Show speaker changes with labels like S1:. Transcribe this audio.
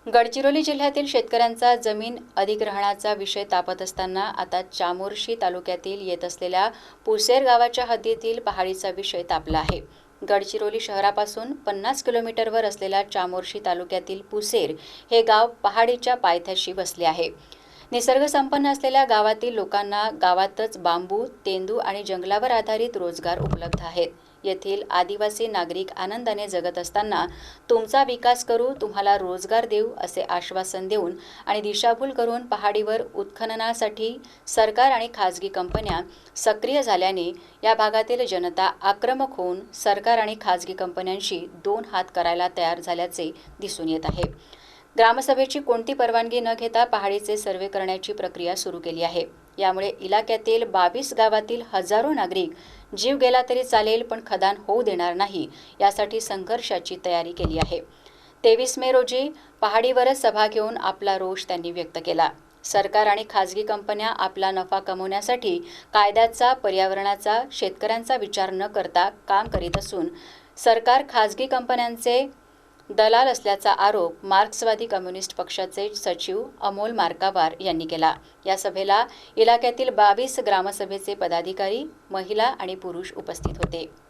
S1: गडचिरोली जिल्ह्यातील शेतकऱ्यांचा जमीन अधिग्रहणाचा विषय तापत असताना आता चामोर्शी तालुक्यातील येत असलेल्या पुसेर गावाच्या हद्दीतील पहाडीचा विषय तापला आहे। गडचिरोली शहरापासून 50 किलोमीटरवर असलेल्या चामोर्शी तालुक्यातील पुसेर हे गाव पहाडीच्या पायथ्याशी वसले आहे। निसर्ग संपन्न असलेल्या गावातील लोकांना गावातच बांबू, तेंदू आणि जंगलावर आधारित रोजगार उपलब्ध आहेत। येथील आदिवासी नागरिक आनंदाने जगत असताना तुमचा विकास करू, तुम्हाला रोजगार देऊ असे आश्वासन देऊन आणि दिशाभूल करून पहाडीवर उत्खननासाठी सरकार आणि खासगी कंपन्या सक्रिय झाल्याने या भागातील जनता आक्रमक होऊन सरकार आणि खासगी कंपन्यांशी दोन हात करायला तयार झाल्याचे दिसून येत आहे। ग्रामसभेची कोणती परवानगी न घेता पहाडीचे सर्वे करण्याची प्रक्रिया सुरू केली आहे। यामुळे इलाक्यातील 22 गावातील हजारो नागरिक जीव गेला तरी चालेल पण खदान होऊ देणार नाही यासाठी संघर्षाची तयारी केली आहे। 23 मे रोजी पहाडीवरच सभा घेऊन आपला रोष त्यांनी व्यक्त केला। सरकार आणि खासगी कंपन्या आपला नफा कमवण्यासाठी कायद्याचा, पर्यावरणाचा, शेतकऱ्यांचा विचार न करता काम करीत असून सरकार खासगी कंपन्यांचे दलाल असल्याचा आरोप मार्क्सवादी कम्युनिस्ट पक्षाचे सचिव अमोल मार्कावार यांनी केला। या सभेला इलाक्यातील 22 ग्रामसभेचे पदाधिकारी, महिला आणि पुरुष उपस्थित होते।